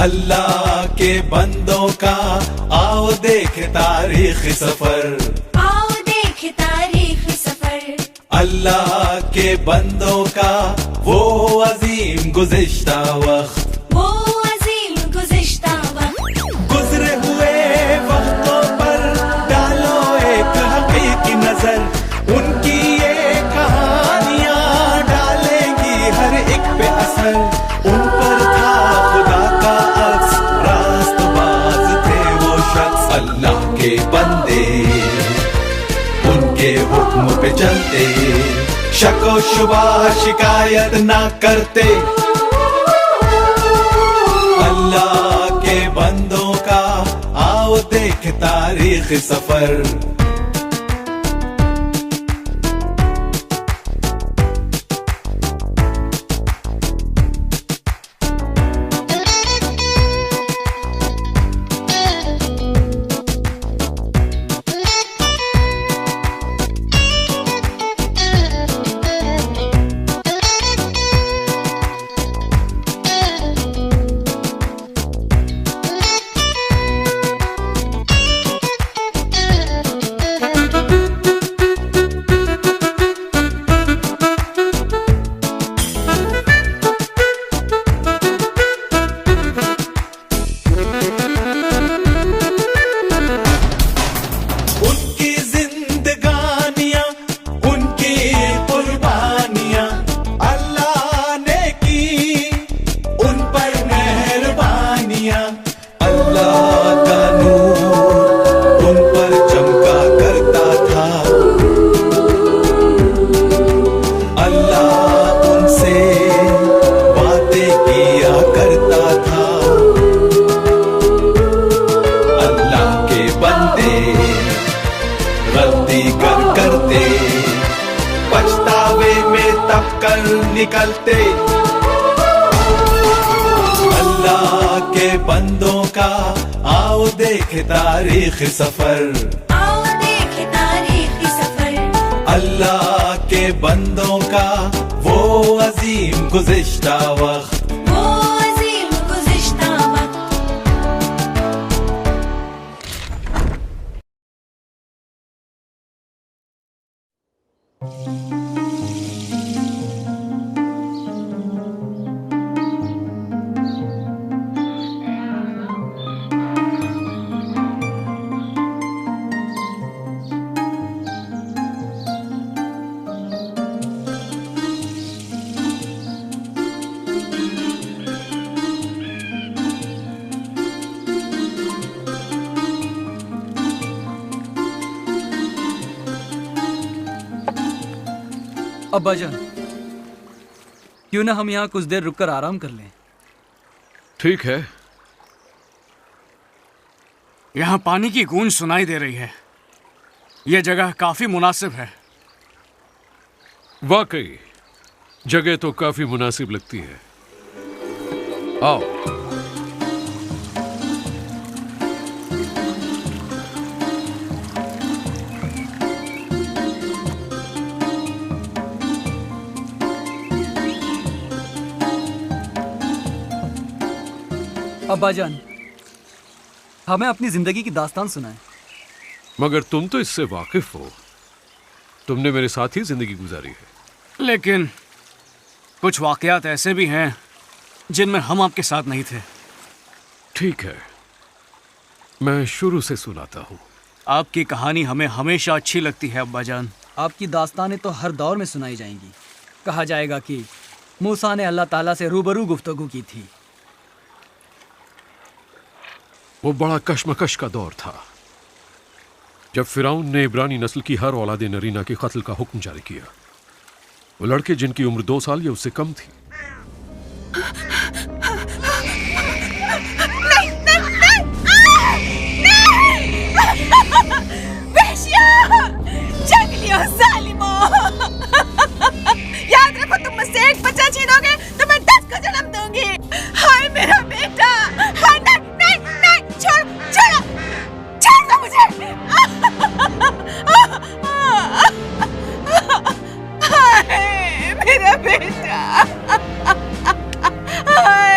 अल्लाह के बंदों का आओ देखे तारीख सफर, आओ देखे तारीख सफर। अल्लाह के बंदों का वो अजीम गुज़िश्ता वक्त, वो अजीम गुज़िश्ता वक्त। गुजरे हुए वक्तों पर डालो एक हकीकी नजर, उनकी ये कहानियां डालेंगी हर एक पे असर। उन पर था खुदा का अक्स, रास्तबाज थे वो शख्स। अल्लाह के बंदे उनके हुक्म पे चलते, शको शुबा शिकायत ना करते। अल्लाह के बंदों का आओ देख तारीख सफर। निकलते अल्लाह के बंदों का आओ देखे तारीख सफर, आओ देखे तारीख सफर। अल्लाह के बंदों का वो अजीम गुज़िश्ता वक्त, वो अजीम गुज़िश्ता वक्त। अब्बाजान, क्यों ना हम यहाँ कुछ देर रुककर आराम कर लें? ठीक है। यहाँ पानी की गूंज सुनाई दे रही है। यह जगह काफी मुनासिब है। वाकई जगह तो काफी मुनासिब लगती है। आओ। अब्बाजान, हमें अपनी जिंदगी की दास्तान सुनाएं। मगर तुम तो इससे वाकिफ हो, तुमने मेरे साथ ही जिंदगी गुजारी है। लेकिन कुछ वाकयात ऐसे भी हैं जिनमें हम आपके साथ नहीं थे। ठीक है, मैं शुरू से सुनाता हूँ। आपकी कहानी हमें हमेशा अच्छी लगती है अब्बाजान। आपकी दास्तानें तो हर दौर में सुनाई जाएंगी। कहा जाएगा कि मूसा ने अल्लाह ताला से रूबरू गुफ्तगू की थी। वो बड़ा कश्मकश का दौर था जब फिरौन ने इब्रानी नस्ल की हर औलाद नरीना के कत्ल का हुक्म जारी किया। वो लड़के जिनकी उम्र 2 साल या उससे कम थी। याद रखो, तुम मुझसे एक बच्चा छीनोगे तो मैं 10 को जन्म दूंगी। हाय मेरा बेटा, हाय नहीं नहीं नहीं, छोड़ छोड़ छोड़ दो मुझे। हाय मेरा बेटा, हाय।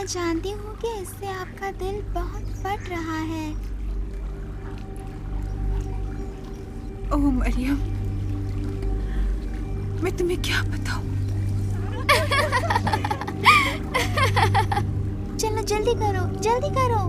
जानती हूँ कि इससे आपका दिल बहुत फट रहा है। ओह मरियम, मैं तुम्हें क्या बताऊं? चलो जल्दी करो, जल्दी करो।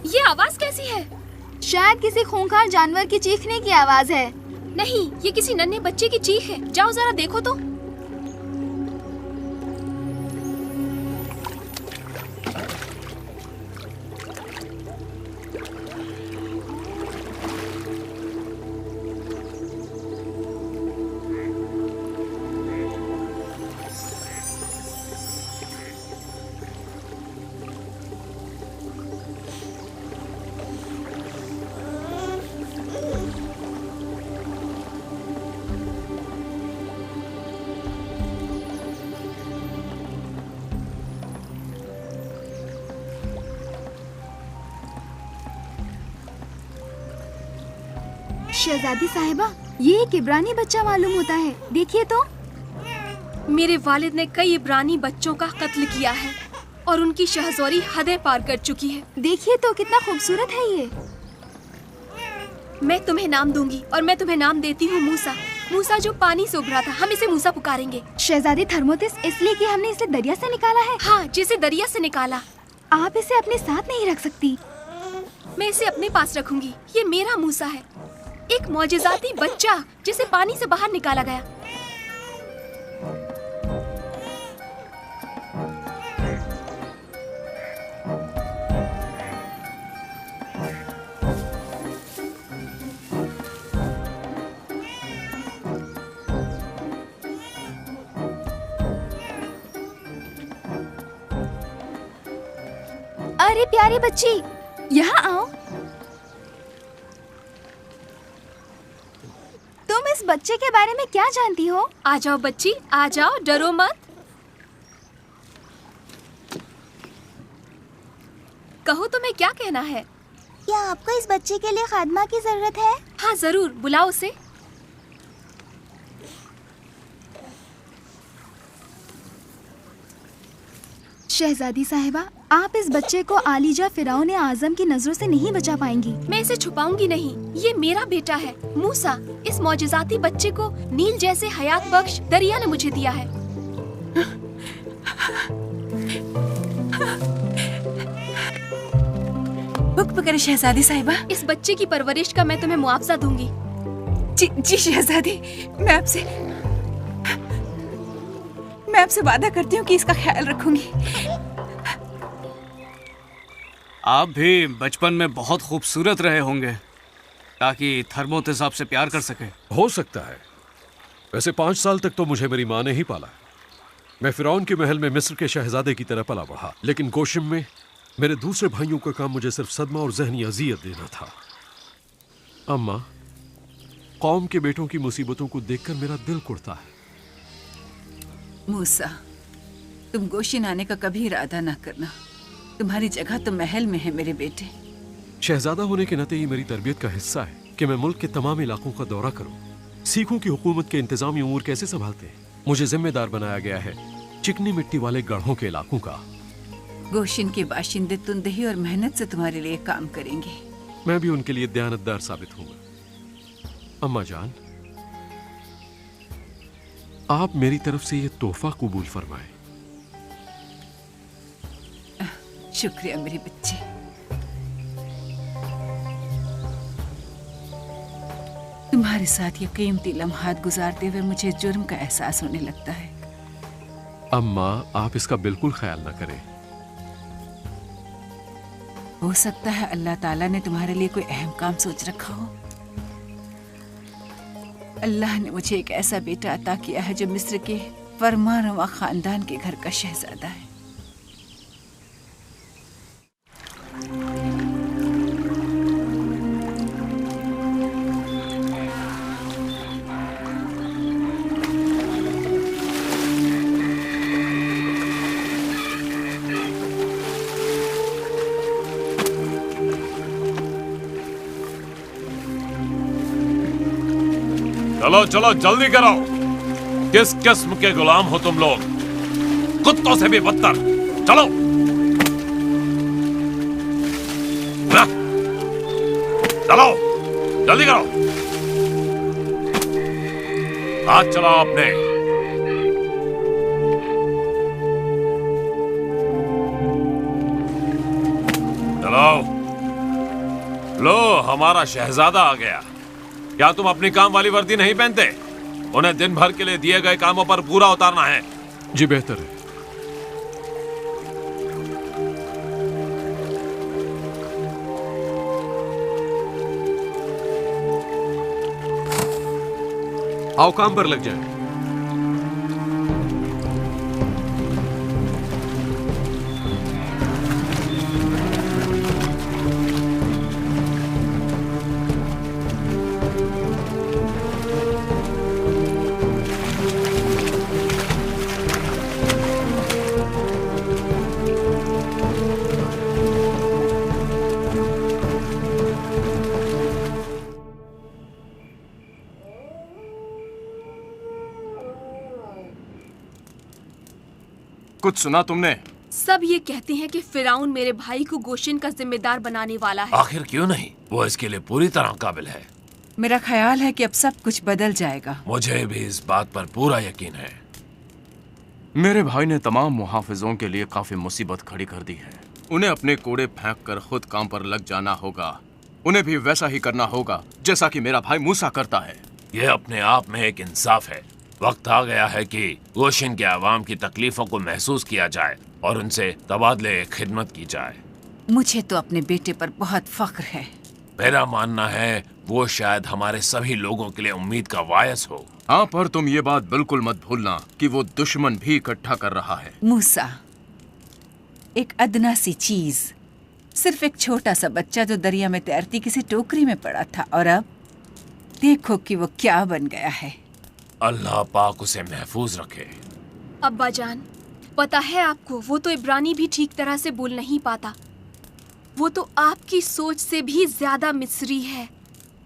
ये आवाज कैसी है? शायद किसी खूंखार जानवर की चीखने की आवाज है। नहीं, ये किसी नन्हे बच्चे की चीख है। जाओ जरा देखो तो। शहजादी साहिबा, ये एक इब्रानी बच्चा मालूम होता है। देखिए तो। मेरे वालिद ने कई इब्रानी बच्चों का कत्ल किया है और उनकी शहज़ोरी हदें पार कर चुकी है। देखिए तो कितना खूबसूरत है ये। मैं तुम्हें नाम दूंगी और मैं तुम्हें नाम देती हूँ मूसा। मूसा जो पानी से उभरा था, हम इसे मूसा पुकारेंगे। शहजादी थर्मोतिस, इसलिए कि हमने इसे दरिया से निकाला है। हाँ, जिसे दरिया से निकाला। आप इसे अपने साथ नहीं रख सकती। मैं इसे अपने पास रखूंगी। ये मेरा मूसा है, एक मौजिज़ाती बच्चा जिसे पानी से बाहर निकाला गया। अरे प्यारी बच्ची, यहाँ आओ। तुम इस बच्चे के बारे में क्या जानती हो? आ जाओ बच्ची, आ जाओ, डरो मत। कहो तुम्हें क्या कहना है? क्या आपको इस बच्चे के लिए खादमा की जरूरत है? हाँ जरूर, बुलाओ उसे। शहजादी साहिबा, आप इस बच्चे को आलिजा फिरौन आजम की नजरों से नहीं बचा पाएंगी। मैं इसे छुपाऊंगी नहीं। ये मेरा बेटा है मूसा। इस मौजिज़ाती बच्चे को नील जैसे हयात बख्श दरिया ने मुझे दिया है। हुक्म करे शहजादी साहिबा। इस बच्चे की परवरिश का मैं तुम्हें मुआवजा दूंगी। जी शहजादी, मैं आपसे वादा करती हूँ कि इसका ख्याल रखूंगी। आप भी बचपन में बहुत खूबसूरत रहे होंगे ताकि थर्मोतिस आपसे प्यार कर सके। हो सकता है। वैसे 5 साल तक तो मुझे मेरी माँ ने ही पाला। मैं फिरौन के महल में मिस्र के शहजादे की तरह पला बढ़ा, लेकिन गोशिम में मेरे दूसरे भाइयों का काम मुझे सिर्फ सदमा और जहनी अजियत देना था। अम्मा, कौम के बेटों की मुसीबतों को देखकर मेरा दिल कुड़ता है। मूसा, तुम गोशिन आने का कभी इरादा ना करना। तुम्हारी जगह तो महल में है मेरे बेटे। शहजादा होने के नाते ये मेरी तरबियत का हिस्सा है कि मैं मुल्क के तमाम इलाकों का दौरा करूं, सीखूं कि हुकूमत के इंतजामी उमूर कैसे संभालते हैं। मुझे जिम्मेदार बनाया गया है चिकनी मिट्टी वाले गढ़ों के इलाकों का। गोशिन के बाशिंदे तुंदही और मेहनत से तुम्हारे लिए काम करेंगे। मैं भी उनके लिए दयानतदार साबित होऊंगा। अम्मा जान, आप मेरी तरफ से ये तोहफा कबूल फरमाएं। शुक्रिया मेरी बच्ची। तुम्हारे साथ ये कीमती लम्हात गुजारते हुए मुझे जुर्म का एहसास होने लगता है। अम्मा, आप इसका बिल्कुल ख्याल ना करें। हो सकता है अल्लाह ताला ने तुम्हारे लिए कोई अहम काम सोच रखा हो। अल्लाह ने मुझे एक ऐसा बेटा अता किया है जो मिस्र के फरमानवा खानदान के घर का शहजादा है। चलो चलो जल्दी करो। किस किस्म के गुलाम हो तुम लोग? कुत्तों से भी बदतर। चलो चलो जल्दी करो। हाथ चलाओ अपने। चलो लो, हमारा शहजादा आ गया। क्या तुम अपनी काम वाली वर्दी नहीं पहनते? उन्हें दिन भर के लिए दिए गए कामों पर पूरा उतारना है। जी बेहतर है। आओ काम पर लग जाए। कुछ सुना तुमने? सब ये कहते हैं कि फिराउन मेरे भाई को गोशन का जिम्मेदार बनाने वाला है। आखिर क्यों नहीं? वो इसके लिए पूरी तरह काबिल है। मेरा ख्याल है कि अब सब कुछ बदल जाएगा। मुझे भी इस बात पर पूरा यकीन है। मेरे भाई ने तमाम मुहाफिजों के लिए काफी मुसीबत खड़ी कर दी है। उन्हें अपने कोड़े फेंक कर खुद काम पर लग जाना होगा। उन्हें भी वैसा ही करना होगा जैसा कि मेरा भाई मूसा करता है। यह अपने आप में एक इंसाफ है। वक्त आ गया है कि गोशन के आवाम की तकलीफों को महसूस किया जाए और उनसे तबादले खिदमत की जाए। मुझे तो अपने बेटे पर बहुत फख्र है। मेरा मानना है वो शायद हमारे सभी लोगों के लिए उम्मीद का वायस हो। हाँ, पर तुम ये बात बिल्कुल मत भूलना कि वो दुश्मन भी इकट्ठा कर रहा है। मूसा एक अदना सी चीज, सिर्फ एक छोटा सा बच्चा जो दरिया में तैरती किसी टोकरी में पड़ा था, और अब देखो कि वो क्या बन गया है। अल्लाह पाक उसे महफूज रखे। अब्बा जान, पता है आपको, वो तो इब्रानी भी ठीक तरह से बोल नहीं पाता। वो तो आपकी सोच से भी ज्यादा मिस्री है,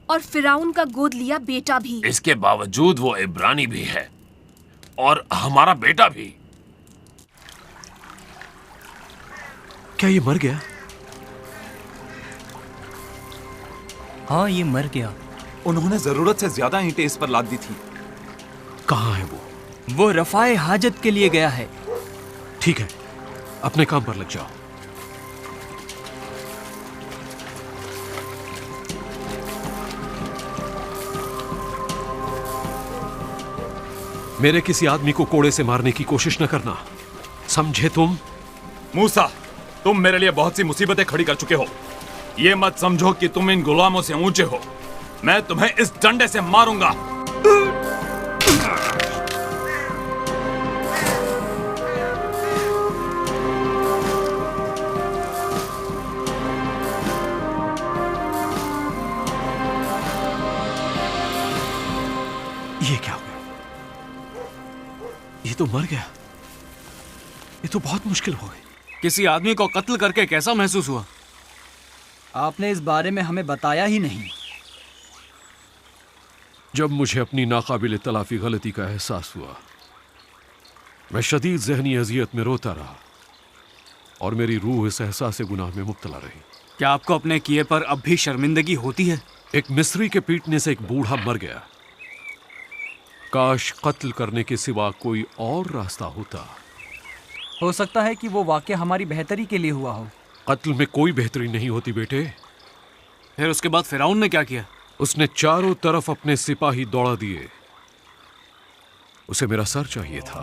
और फिराउन का गोद लिया बेटा भी। इसके बावजूद वो इब्रानी भी है और हमारा बेटा भी। क्या ये मर गया? हाँ, ये मर गया। उन्होंने जरूरत से ज्यादा ईंटें इस पर लाद दी थी। कहाँ है वो? वो रफाए हाजत के लिए गया है। ठीक है, अपने काम पर लग जाओ। मेरे किसी आदमी को कोड़े से मारने की कोशिश न करना, समझे तुम? मूसा, तुम मेरे लिए बहुत सी मुसीबतें खड़ी कर चुके हो। ये मत समझो कि तुम इन गुलामों से ऊंचे हो। मैं तुम्हें इस डंडे से मारूंगा। ये क्या हो गया? ये तो मर गया। ये तो बहुत मुश्किल हो गई। किसी आदमी को कत्ल करके कैसा महसूस हुआ? आपने इस बारे में हमें बताया ही नहीं। जब मुझे अपनी नाकाबिल तलाफी गलती का एहसास हुआ, मैं शदीद जहनी अजियत में रोता रहा और मेरी रूह इस एहसास गुनाह में मुब्तला रही। क्या आपको अपने किए पर अब भी शर्मिंदगी होती है? एक मिस्री के पीटने से एक बूढ़ा मर गया। काश कत्ल करने के सिवा कोई और रास्ता होता। हो सकता है कि वो वाक़या हमारी बेहतरी के लिए हुआ हो। कत्ल में कोई बेहतरी नहीं होती बेटे। फिर उसके बाद फिरौन ने क्या किया? उसने चारों तरफ अपने सिपाही दौड़ा दिए। उसे मेरा सर चाहिए था।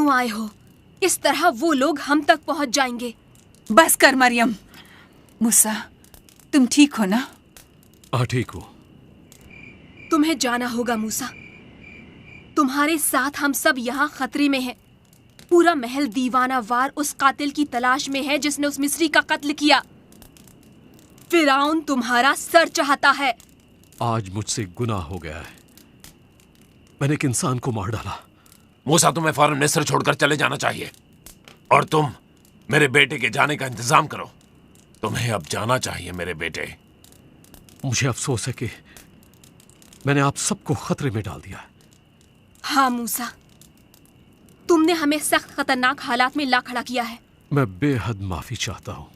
क्यों आए हो? इस तरह वो लोग हम तक पहुंच जाएंगे। बस कर मरियम। मूसा, तुम ठीक हो ना? हाँ ठीक हूँ। तुम्हें जाना होगा मूसा। तुम्हारे साथ हम सब यहाँ खतरे में हैं। पूरा महल दीवाना वार उस कातिल की तलाश में है जिसने उस मिस्री का कत्ल किया। फिरौन तुम्हारा सर चाहता है। आज मुझसे गुनाह हो गया है। मैंने एक इंसान को मार डाला। मूसा, तुम्हें फौरन मिस्र छोड़कर चले जाना चाहिए और तुम मेरे बेटे के जाने का इंतजाम करो। तुम्हें अब जाना चाहिए मेरे बेटे। मुझे अफसोस है कि मैंने आप सबको खतरे में डाल दिया। हाँ मूसा, तुमने हमें सख्त खतरनाक हालात में ला खड़ा किया है। मैं बेहद माफी चाहता हूँ।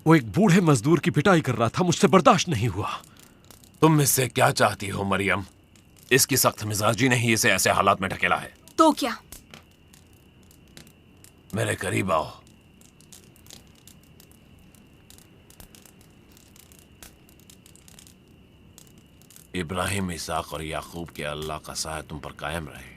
वो एक बूढ़े मजदूर की पिटाई कर रहा था, मुझसे बर्दाश्त नहीं हुआ। तुम मुझसे क्या चाहती हो मरियम? इसकी सख्त मिजाजी ने ही इसे ऐसे हालात में ढकेला है। तो क्या? मेरे करीब आओ। इब्राहिम, इसाक और याकूब के अल्लाह का साया तुम पर कायम रहे।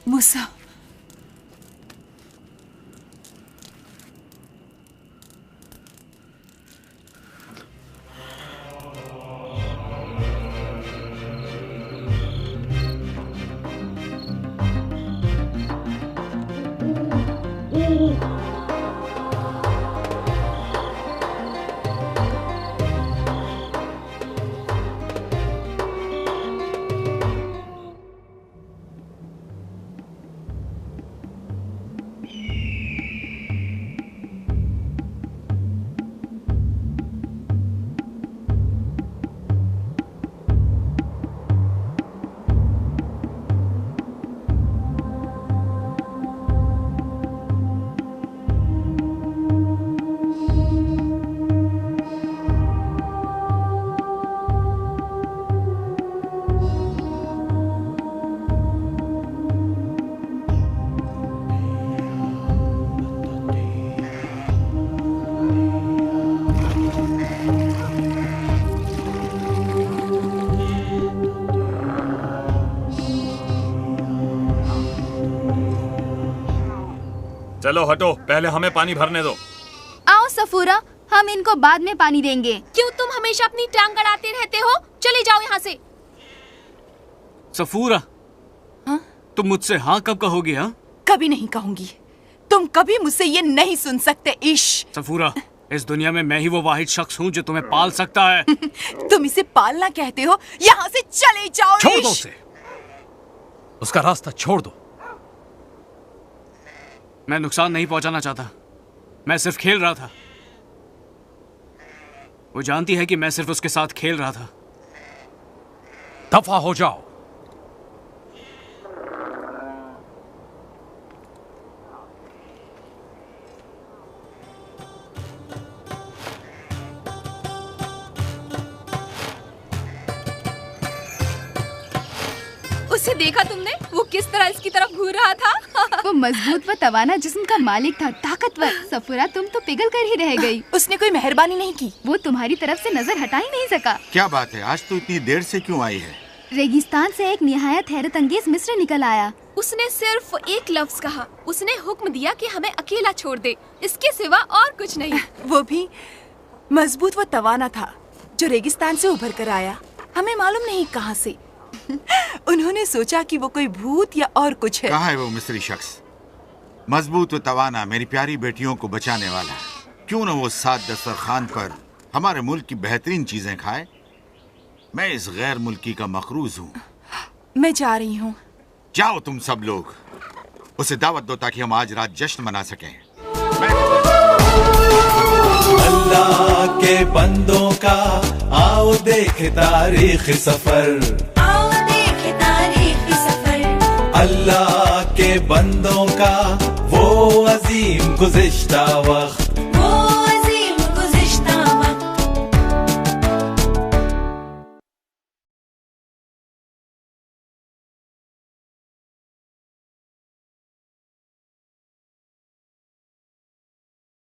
मूसा, चलो हटो, पहले हमें पानी भरने दो। आओ सफूरा, हम इनको बाद में पानी देंगे। क्यों तुम हमेशा अपनी टांग अड़ाते रहते हो? चले जाओ यहाँ से। सफूरा, हाँ? तुम मुझसे हाँ कब कहोगी? हाँ, कभी नहीं कहूंगी। तुम कभी मुझसे ये नहीं सुन सकते। इश सफूरा, इस दुनिया में मैं ही वो वाहिद शख्स हूँ जो तुम्हें पाल सकता है। तुम इसे पालना कहते हो? यहाँ से चले जाओ। छोड़ दो उसे, उसका रास्ता छोड़ दो। मैं नुकसान नहीं पहुंचाना चाहता, मैं सिर्फ खेल रहा था। वो जानती है कि मैं सिर्फ उसके साथ खेल रहा था। दफा हो जाओ। उसे देखा तुमने? वो किस तरह इसकी तरफ घूर रहा था। वो मजबूत व तवाना जिस्म का मालिक था, ताकतवर। सफूरा, तुम तो पिघल कर ही रह गई। उसने कोई मेहरबानी नहीं की। वो तुम्हारी तरफ से नजर हटा ही नहीं सका। क्या बात है, आज तो इतनी देर से क्यों आई है? रेगिस्तान से एक निहायत हैरत अंगेज मिस्र निकल आया। उसने सिर्फ एक लफ्ज कहा। उसने हुक्म दिया कि हमें अकेला छोड़ दे, इसके सिवा और कुछ नहीं। वो भी मजबूत व तवाना था जो रेगिस्तान से उभर कर आया। हमें मालूम नहीं कहाँ से। उन्होंने सोचा कि वो कोई भूत या और कुछ है। कहाँ है वो मिस्री शख्स? मजबूत व तवाना, मेरी प्यारी बेटियों को बचाने वाला। क्यों न वो साथ दस्तरखान पर हमारे मुल्क की बेहतरीन चीजें खाए। मैं इस गैर मुल्की का मखरूज हूँ। मैं जा रही हूँ। जाओ तुम सब लोग। उसे दावत दो ताकि हम आज रात जश्न मना सकें। अल्लाह के बंदों का आओ देखे तारीख सफर, आओ देखे तारीख सफर। अल्लाह के बंदों का वो अजीम गुज़िश्ता वक्त,